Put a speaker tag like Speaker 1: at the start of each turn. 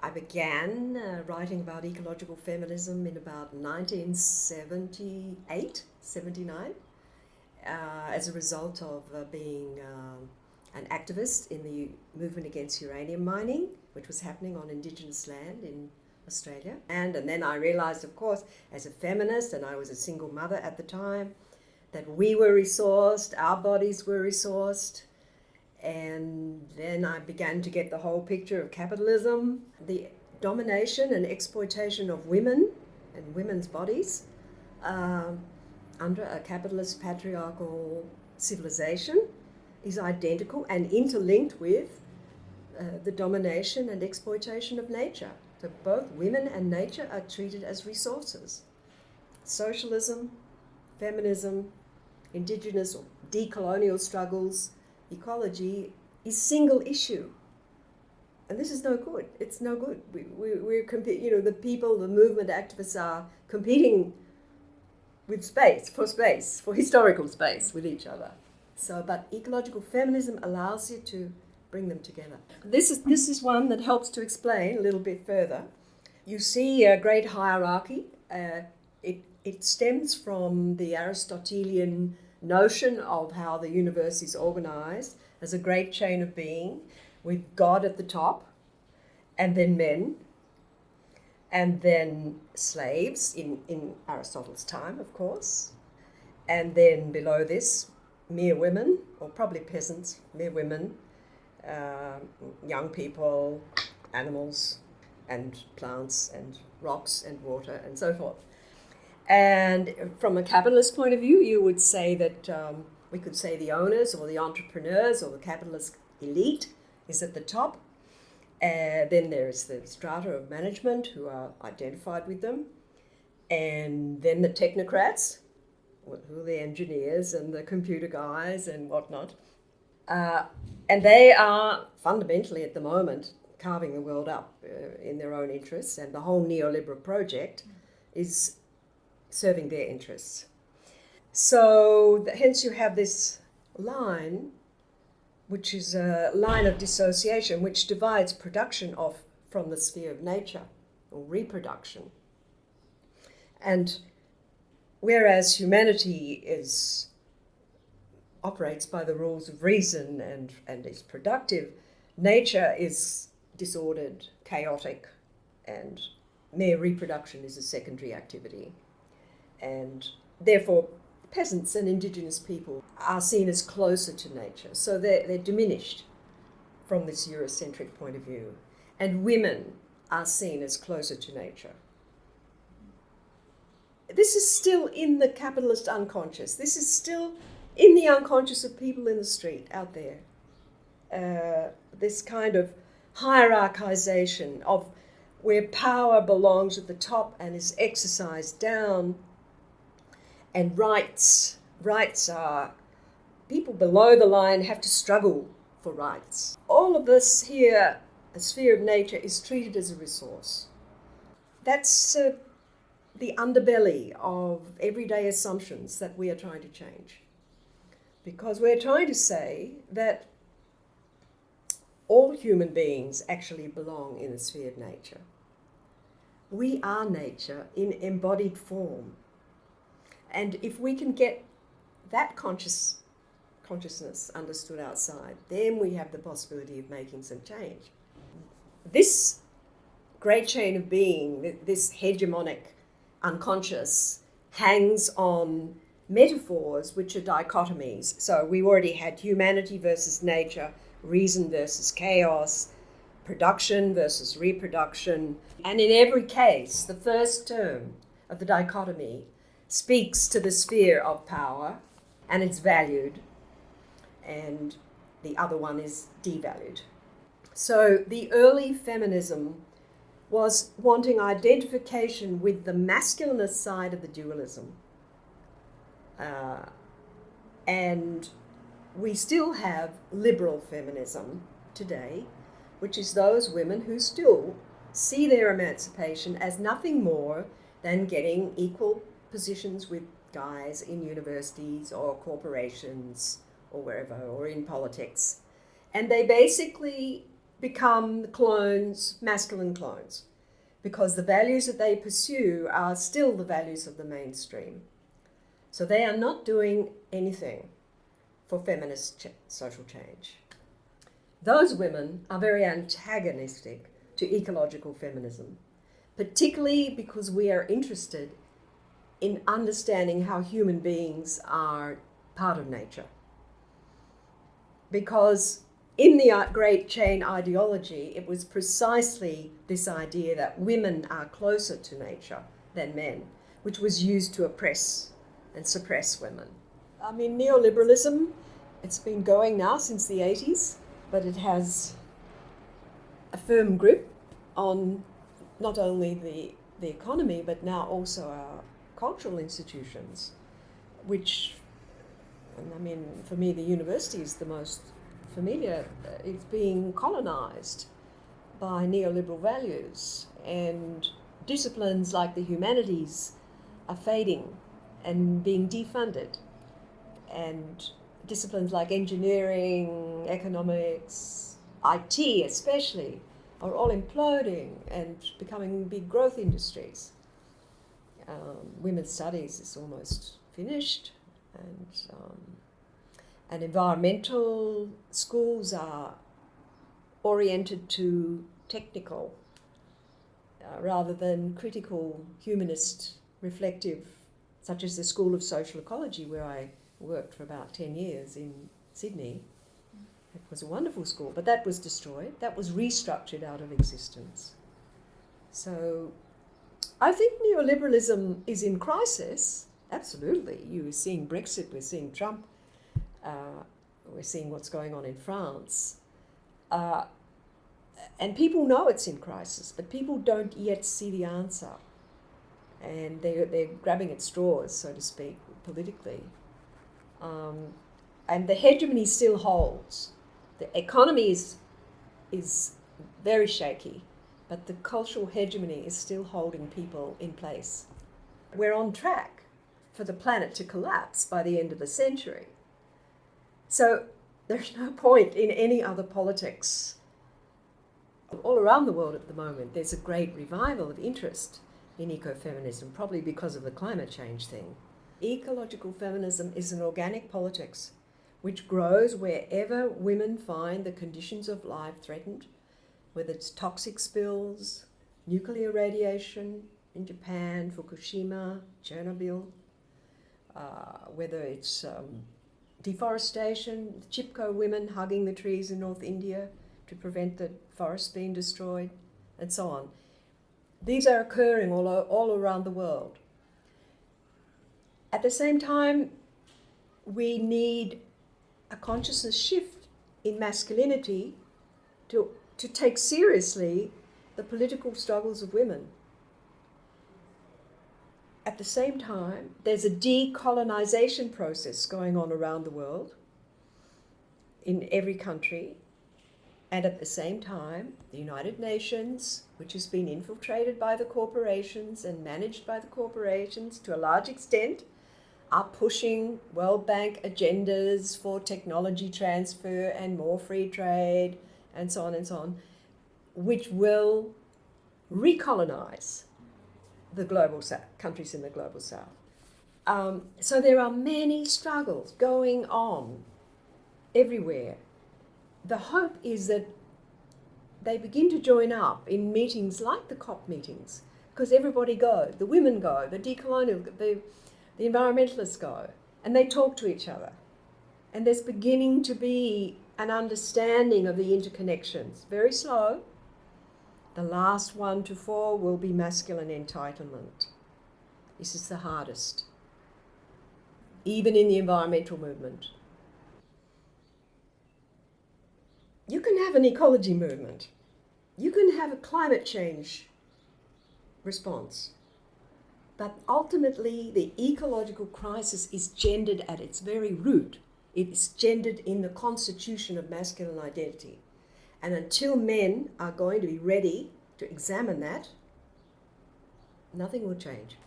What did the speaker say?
Speaker 1: I began writing about ecological feminism in about 1978, 79, as a result of being an activist in the movement against uranium mining, which was happening on Indigenous land in Australia. And then I realized, of course, as a feminist, and I was a single mother at the time, that we were resourced, our bodies were resourced. And then I began to get the whole picture of capitalism, the domination and exploitation of women and women's bodies under a capitalist patriarchal civilization is identical and interlinked with the domination and exploitation of nature. So both women and nature are treated as resources. Socialism, feminism, indigenous or decolonial struggles, ecology is single issue, and this is no good. It's no good. We're the people, the movement activists are competing with space, for historical space with each other. So, but ecological feminism allows you to bring them together. This is one that helps to explain a little bit further. You see a great hierarchy. It stems from the Aristotelian notion of how the universe is organized as a great chain of being with God at the top, and then men, and then slaves in Aristotle's time, of course, and then below this, mere women, or probably peasants, mere women, young people, animals, and plants, and rocks, and water, and so forth. And from a capitalist point of view, you would say that we could say the owners or the entrepreneurs or the capitalist elite is at the top. Then there's the strata of management who are identified with them. And then the technocrats, who are the engineers and the computer guys and whatnot. And they are fundamentally at the moment carving the world up in their own interests. And the whole neoliberal project is serving their interests. So hence you have this line, which is a line of dissociation, which divides production from the sphere of nature, or reproduction. And whereas humanity operates by the rules of reason and is productive, nature is disordered, chaotic, and mere reproduction is a secondary activity. And therefore, peasants and indigenous people are seen as closer to nature. So they're diminished from this Eurocentric point of view. And women are seen as closer to nature. This is still in the capitalist unconscious. This is still in the unconscious of people in the street out there. This kind of hierarchization of where power belongs at the top and is exercised down. And rights are, people below the line have to struggle for rights. All of this here, a sphere of nature, is treated as a resource. That's the underbelly of everyday assumptions that we are trying to change. Because we're trying to say that all human beings actually belong in the sphere of nature. We are nature in embodied form. And if we can get that consciousness understood outside, then we have the possibility of making some change. This great chain of being, this hegemonic unconscious, hangs on metaphors which are dichotomies. So we already had humanity versus nature, reason versus chaos, production versus reproduction. And in every case, the first term of the dichotomy speaks to the sphere of power, and it's valued, and the other one is devalued. So the early feminism was wanting identification with the masculinist side of the dualism. And we still have liberal feminism today, which is those women who still see their emancipation as nothing more than getting equal positions with guys in universities or corporations or wherever, or in politics. And they become clones, masculine clones, because the values that they pursue are still the values of the mainstream. So they are not doing anything for feminist social change. Those women are very antagonistic to ecological feminism, particularly because we are interested in understanding how human beings are part of nature. Because in the Great Chain ideology, it was precisely this idea that women are closer to nature than men, which was used to oppress and suppress women. I mean, neoliberalism, it's been going now since the 80s, but it has a firm grip on not only the economy, but now also our cultural institutions, which, I mean, for me, the university is the most familiar. It's being colonized by neoliberal values, and disciplines like the humanities are fading and being defunded, and disciplines like engineering, economics, IT especially, are all imploding and becoming big growth industries. Women's studies is almost finished, and environmental schools are oriented to technical rather than critical, humanist, reflective, such as the School of Social Ecology, where I worked for about 10 years in Sydney. It was a wonderful school, but that was destroyed. That was restructured out of existence. So I think neoliberalism is in crisis, absolutely. You're seeing Brexit, we're seeing Trump, we're seeing what's going on in France. And people know it's in crisis, but people don't yet see the answer. And they're grabbing at straws, so to speak, politically. And the hegemony still holds. The economy is very shaky, but the cultural hegemony is still holding people in place. We're on track for the planet to collapse by the end of the century. So there's no point in any other politics. All around the world at the moment, there's a great revival of interest in ecofeminism, probably because of the climate change thing. Ecological feminism is an organic politics which grows wherever women find the conditions of life threatened, whether it's toxic spills, nuclear radiation in Japan, Fukushima, Chernobyl, whether it's deforestation, Chipko women hugging the trees in North India to prevent the forests being destroyed, and so on. These are occurring all around the world. At the same time, we need a consciousness shift in masculinity to take seriously the political struggles of women. At the same time, there's a decolonization process going on around the world, in every country. And at the same time, the United Nations, which has been infiltrated by the corporations and managed by the corporations to a large extent, are pushing World Bank agendas for technology transfer and more free trade and so on, which will recolonize the global south, countries in the global south. So there are many struggles going on everywhere. The hope is that they begin to join up in meetings like the COP meetings, because everybody goes, the women go, the decolonial, the environmentalists go, and they talk to each other. And there's beginning to be an understanding of the interconnections. Very slow. The last one to fall will be masculine entitlement. This is the hardest, even in the environmental movement. You can have an ecology movement. You can have a climate change response. But ultimately, the ecological crisis is gendered at its very root. It is gendered in the constitution of masculine identity. And until men are going to be ready to examine that, nothing will change.